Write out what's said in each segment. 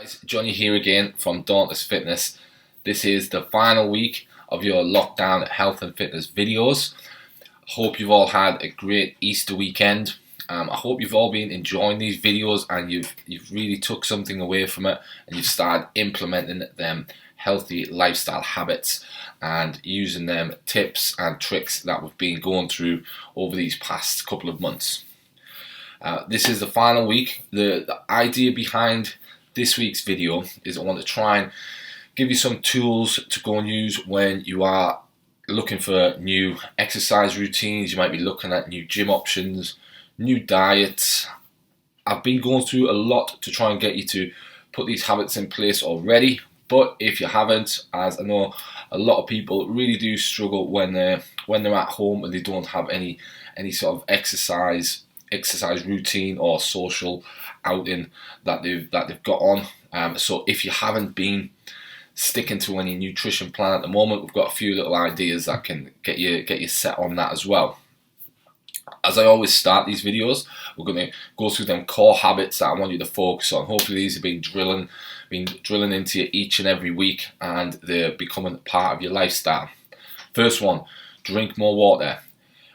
Guys, Jonny here again from Dauntless Fitness. This is the final week of your lockdown health and fitness videos. I hope you've all had a great Easter weekend. I hope you've all been enjoying these videos and you've really took something away from it and you've started implementing them healthy lifestyle habits and using them tips and tricks that we've been going through over these past couple of months. This is the final week. The idea behind this week's video is I want to try and give you some tools to go and use when you are looking for new exercise routines. You might be looking at new gym options, new diets. I've been going through a lot to try and get you to put these habits in place already, but if you haven't, as I know a lot of people really do struggle when they're at home and they don't have any sort of exercise routine or social outing that they've got on. So if you haven't been sticking to any nutrition plan at the moment, we've got a few little ideas that can get you set on that as well. As I always start these videos, we're going to go through them core habits that I want you to focus on. Hopefully these have been drilling into you each and every week and they're becoming part of your lifestyle. First one, drink more water.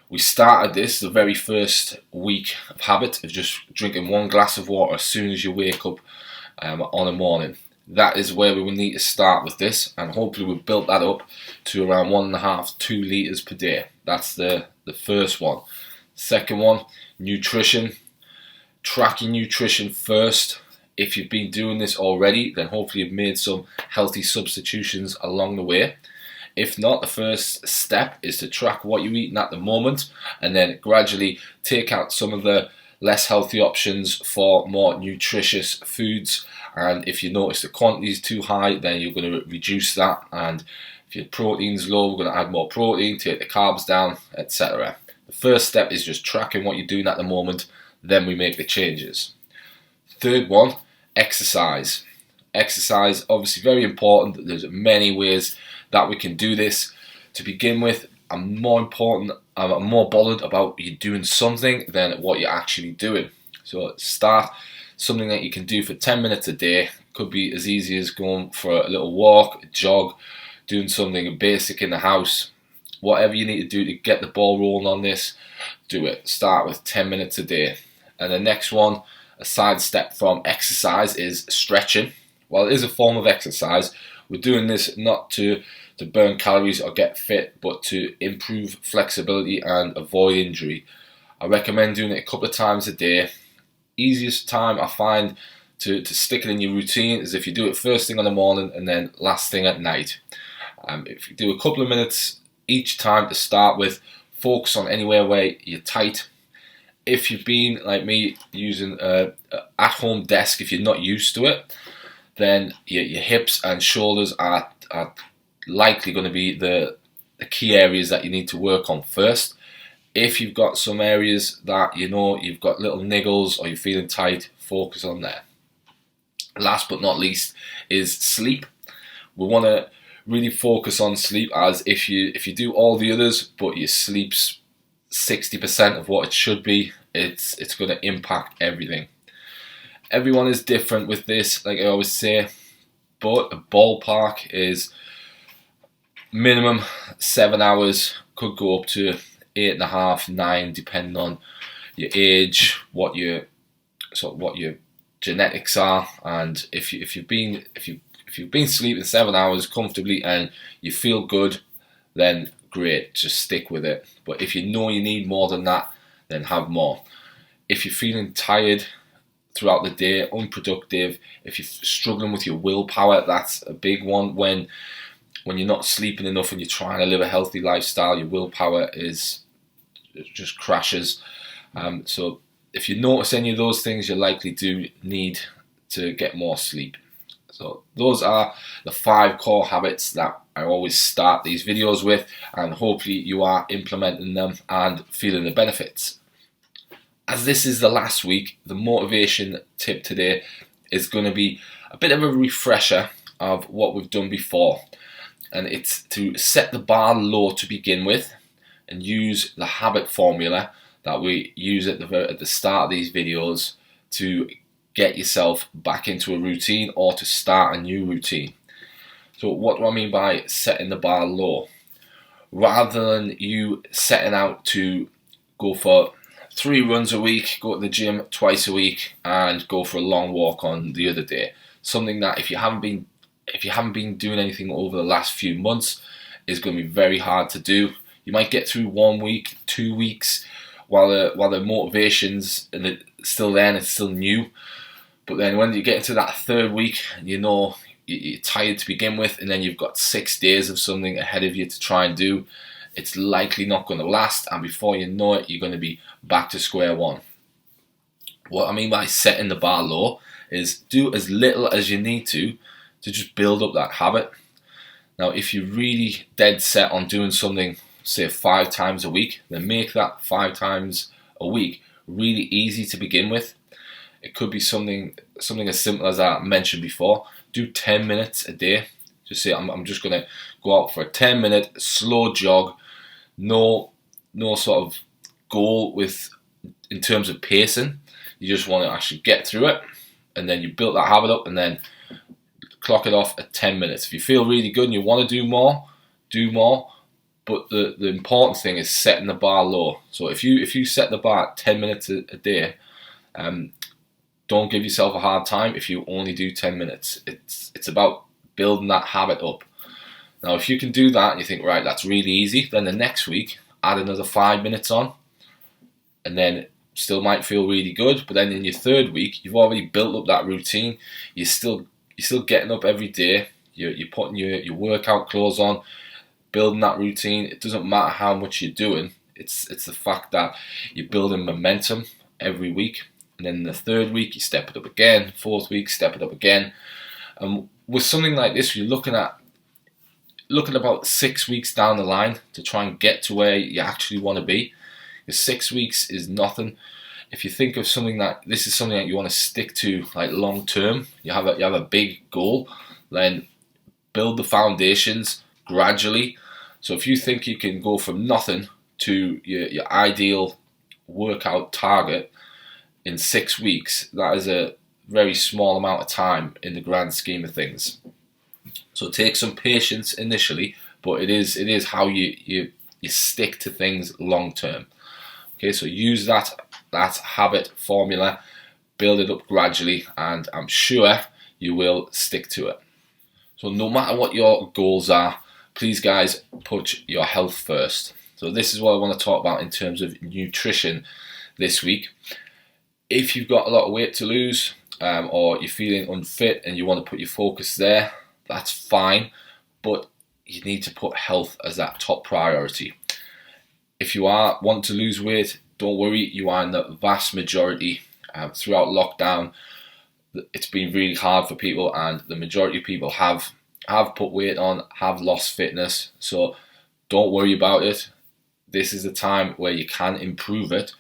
We started this the very first week of habit of just drinking 1 glass of water as soon as you wake up on a morning. That is where we will need to start with this, and hopefully we've built that up to around 1.5 to 2 litres per day. That's the first one. Second one, nutrition. Track your nutrition first. If you've been doing this already, then hopefully you've made some healthy substitutions along the way. If not, the first step is to track what you're eating at the moment and then gradually take out some of the less healthy options for more nutritious foods. And if you notice the quantity is too high, then you're going to reduce that. And if your protein's low, we're going to add more protein, take the carbs down, etc. The first step is just tracking what you're doing at the moment, then we make the changes. Third one, exercise. Exercise, obviously very important. There's many ways that we can do this. To begin with, I'm more bothered about you doing something than what you're actually doing. So start something that you can do for 10 minutes a day. Could be as easy as going for a little walk, a jog, doing something basic in the house. Whatever you need to do to get the ball rolling on this, do it. Start with 10 minutes a day. And the next one, a side step from exercise, is stretching. While it is a form of exercise, we're doing this not to burn calories or get fit, but to improve flexibility and avoid injury. I recommend doing it a couple of times a day. Easiest time I find to stick it in your routine is if you do it first thing in the morning and then last thing at night. If you do a couple of minutes each time to start with, focus on anywhere where you're tight. If you've been, like me, using an at-home desk, if you're not used to it, then your hips and shoulders are likely going to be the key areas that you need to work on first. If you've got some areas that you know you've got little niggles or you're feeling tight, focus on there. Last but not least is sleep. We want to really focus on sleep, as if you do all the others but your sleep's 60% of what it should be, it's going to impact everything. Everyone is different with this, like I always say, but a ballpark is minimum 7 hours, could go up to 8.5, 9, depending on your age, what your genetics are, and if you've been sleeping 7 hours comfortably and you feel good, then great, just stick with it. But if you know you need more than that, then have more. If you're feeling tired throughout the day, unproductive, if you're struggling with your willpower, that's a big one. When you're not sleeping enough and you're trying to live a healthy lifestyle, your willpower just crashes. So if you notice any of those things, you likely do need to get more sleep. So those are the 5 core habits that I always start these videos with, and hopefully you are implementing them and feeling the benefits. As this is the last week, the motivation tip today is going to be a bit of a refresher of what we've done before. And it's to set the bar low to begin with and use the habit formula that we use at the start of these videos to get yourself back into a routine or to start a new routine. So what do I mean by setting the bar low? Rather than you setting out to go for 3 runs a week, go to the gym twice a week, and go for a long walk on the other day, something that if you haven't been doing anything over the last few months, is going to be very hard to do. You might get through 1 week, 2 weeks, while the motivation's still there and it's still new. But then when you get into that 3rd week, and you know you're tired to begin with, and then you've got 6 days of something ahead of you to try and do, it's likely not going to last, and before you know it, you're going to be back to square one. What I mean by setting the bar low is do as little as you need to just build up that habit. Now, if you're really dead set on doing something, say 5 times a week, then make that 5 times a week really easy to begin with. It could be something as simple as I mentioned before. Do 10 minutes a day. Just say I'm just going to go out for a 10-minute slow jog. No sort of goal in terms of pacing. You just want to actually get through it, and then you build that habit up, and then clock it off at 10 minutes. If you feel really good and you want to do more, do more. But the important thing is setting the bar low. So if you set the bar at 10 minutes a day, don't give yourself a hard time if you only do 10 minutes. It's about building that habit up. Now, if you can do that and you think, right, that's really easy, then the next week add another 5 minutes on, and then still might feel really good. But then in your 3rd week, you've already built up that routine. You're still getting up every day. You're putting your workout clothes on, building that routine. It doesn't matter how much you're doing. It's the fact that you're building momentum every week. And then in the 3rd week, you step it up again. 4th week, step it up again. And with something like this, you're looking at about 6 weeks down the line to try and get to where you actually want to be. Because 6 weeks is nothing. If you think of something that this is something that you want to stick to like long term, you have a big goal, then build the foundations gradually. So if you think you can go from nothing to your ideal workout target in 6 weeks, that is a very small amount of time in the grand scheme of things. So take some patience initially, but it is how you stick to things long term. Okay, so use that habit formula, build it up gradually, and I'm sure you will stick to it. So no matter what your goals are, please guys, put your health first. So this is what I want to talk about in terms of nutrition this week. If you've got a lot of weight to lose, or you're feeling unfit and you want to put your focus there, that's fine, but you need to put health as that top priority. If you want to lose weight, don't worry, you are in the vast majority. Throughout lockdown, it's been really hard for people, and the majority of people have put weight on, have lost fitness, so don't worry about it. This is the time where you can improve it,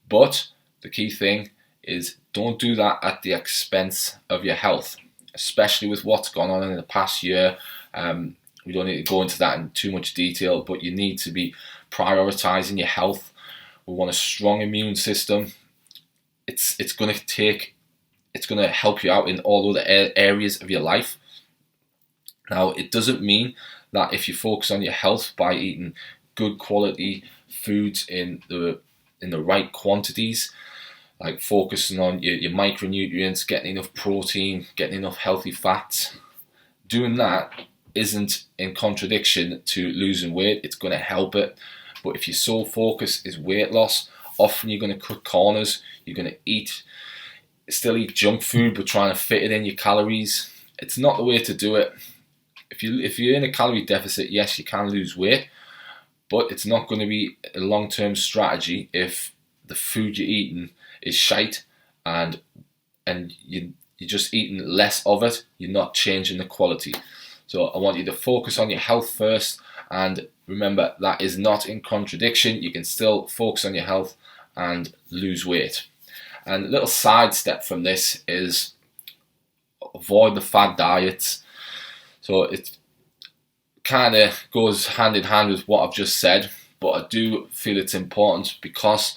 but the key thing is don't do that at the expense of your health, especially with what's gone on in the past year. We don't need to go into that in too much detail, but you need to be prioritizing your health. We want a strong immune system. It's going to help you out in all other areas of your life. Now, it doesn't mean that if you focus on your health by eating good quality foods in the right quantities, like focusing on your micronutrients, getting enough protein, getting enough healthy fats, doing that isn't in contradiction to losing weight. It's going to help it. But if your sole focus is weight loss, often you're going to cut corners. You're going to still eat junk food, but trying to fit it in your calories. It's not the way to do it. If you're in a calorie deficit, yes, you can lose weight, but it's not going to be a long-term strategy if the food you're eating is shite and you're just eating less of it. You're not changing the quality. So I want you to focus on your health first, and remember that is not in contradiction. You can still focus on your health and lose weight. And a little side step from this is avoid the fad diets. So it kind of goes hand in hand with what I've just said, but I do feel it's important because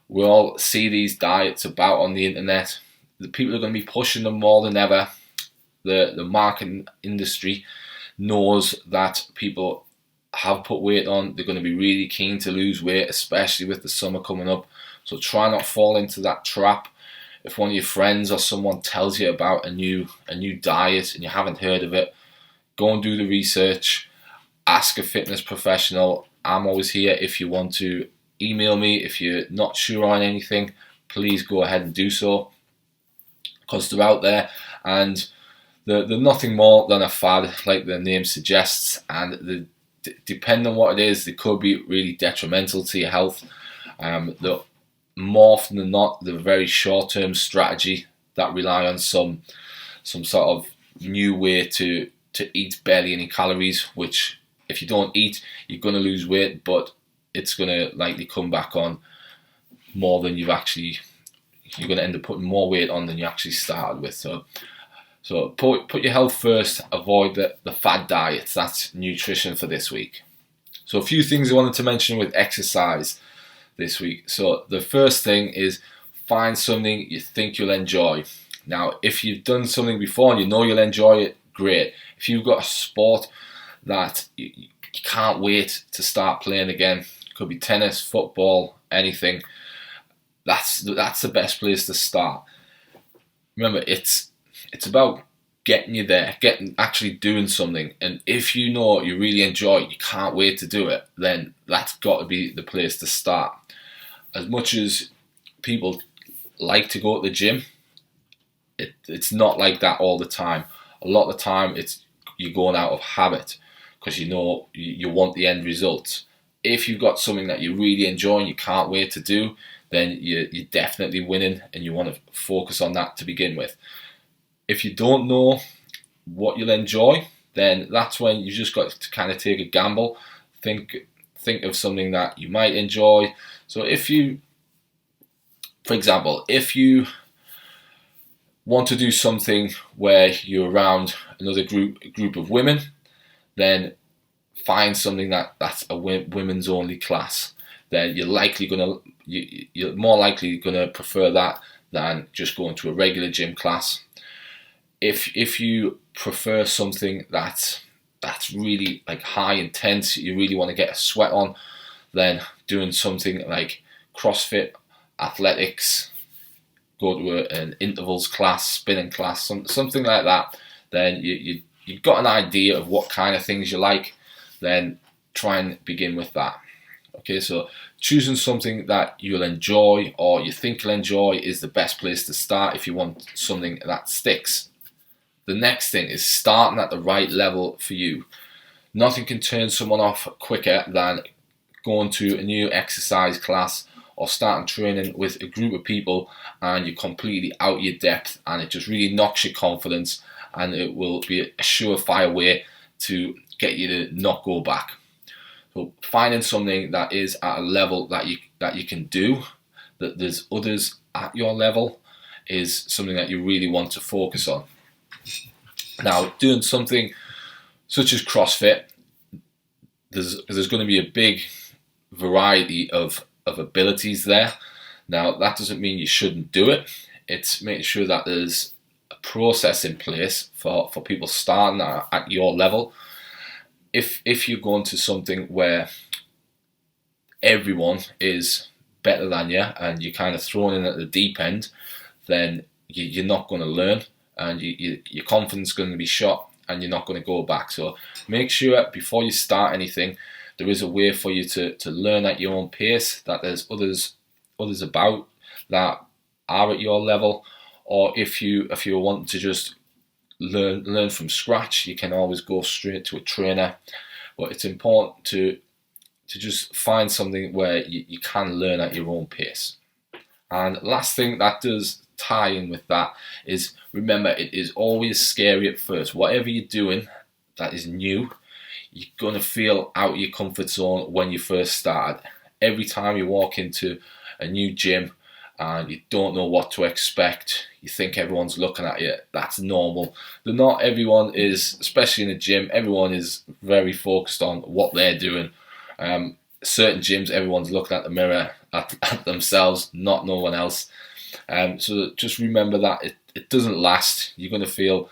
we all see these diets about on the internet. the people are going to be pushing them more than ever. The marketing industry knows that people have put weight on. They're going to be really keen to lose weight, especially with the summer coming up. So try not fall into that trap. If one of your friends or someone tells you about a new diet and you haven't heard of it, go and do the research. Ask a fitness professional. I'm always here if you want to email me. If you're not sure on anything, please go ahead and do so, because they're out there and they're nothing more than a fad, like the name suggests, and depending on what it is, they could be really detrimental to your health. They're more often than not, they're very short-term strategy that rely on some sort of new way to eat barely any calories, which if you don't eat, you're going to lose weight, but it's going to likely come back on more than you're going to end up putting more weight on than you actually started with. So put your health first, avoid the fad diets. That's nutrition for this week. So a few things I wanted to mention with exercise this week. So the first thing is find something you think you'll enjoy. Now, if you've done something before and you know you'll enjoy it, great. If you've got a sport that you can't wait to start playing again, could be tennis, football, anything, that's the best place to start. Remember, it's about getting you there, actually doing something. And if you know you really enjoy it, you can't wait to do it, then that's got to be the place to start. As much as people like to go to the gym, it's not like that all the time. A lot of the time, you're going out of habit because you know you want the end result. If you've got something that you really enjoy and you can't wait to do, then you're definitely winning, and you want to focus on that to begin with. If you don't know what you'll enjoy, then that's when you just got to kind of take a gamble. Think of something that you might enjoy. So for example, if you want to do something where you're around another group of women, then find something that's a women's only class. Then you're more likely gonna prefer that than just going to a regular gym class. If you prefer something that's really like high intense, you really want to get a sweat on, then doing something like CrossFit, athletics, go to an intervals class, spinning class, something like that, then you've got an idea of what kind of things you like, then try and begin with that. Okay, so choosing something that you'll enjoy or you think you'll enjoy is the best place to start if you want something that sticks. The next thing is starting at the right level for you. Nothing can turn someone off quicker than going to a new exercise class or starting training with a group of people and you're completely out of your depth, and it just really knocks your confidence, and it will be a surefire way to get you to not go back. So finding something that is at a level that you can do, that there's others at your level, is something that you really want to focus on. Now, doing something such as CrossFit, there's going to be a big variety of abilities there. Now, that doesn't mean you shouldn't do it. It's making sure that there's a process in place for people starting at your level. If you're going to something where everyone is better than you and you're kind of thrown in at the deep end, then you're not going to learn, and your confidence is going to be shot, and you're not going to go back. So make sure before you start anything, there is a way for you to learn at your own pace, that there's others about that are at your level. Or if you want to just learn from scratch, you can always go straight to a trainer. But it's important to just find something where you can learn at your own pace. And last thing that does tie in with that is, remember, it is always scary at first. Whatever you're doing that is new, you're going to feel out of your comfort zone when you first start. Every time you walk into a new gym and you don't know what to expect, you think everyone's looking at you, that's normal. Not everyone is, especially in a gym, everyone is very focused on what they're doing. Certain gyms, everyone's looking at the mirror, at themselves, not no one else. So just remember that it doesn't last. You're going to feel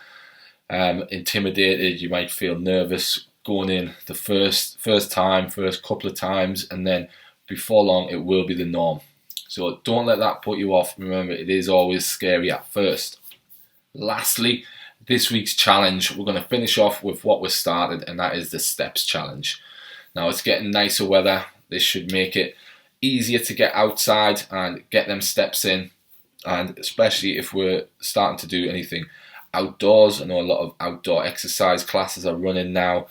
intimidated. You might feel nervous going in the first couple of times, and then before long it will be the norm. So don't let that put you off. Remember, it is always scary at first. Lastly, this week's challenge, we're going to finish off with what we started, and that is the steps challenge. Now it's getting nicer weather. This should make it easier to get outside and get them steps in, and especially if we're starting to do anything outdoors. I know a lot of outdoor exercise classes are running now.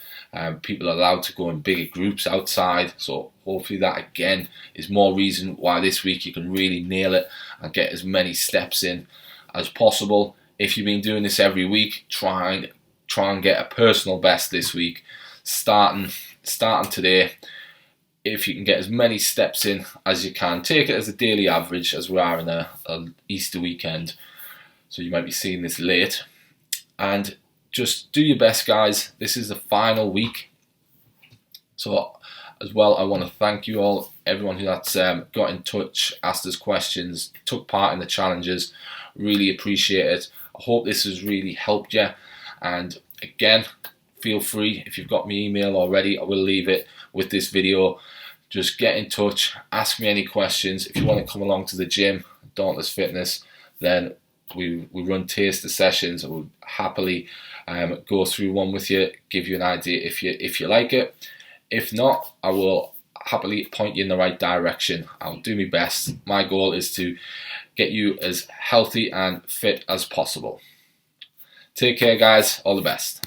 People are allowed to go in bigger groups outside, so hopefully that again is more reason why this week you can really nail it and get as many steps in as possible. If you've been doing this every week, try and get a personal best this week, starting today. If you can get as many steps in as you can, take it as a daily average, as we are in a Easter weekend, so you might be seeing this late. And just do your best, guys. This is the final week. So as well, I want to thank you all, everyone that's got in touch, asked us questions, took part in the challenges. Really appreciate it. I hope this has really helped you. And again, feel free, if you've got my email already, I will leave it with this video. Just get in touch, ask me any questions. If you want to come along to the gym, Dauntless Fitness, then we run taster sessions. I will happily go through one with you, give you an idea if you like it. If not, I will happily point you in the right direction. I'll do my best. My goal is to get you as healthy and fit as possible. Take care, guys. All the best.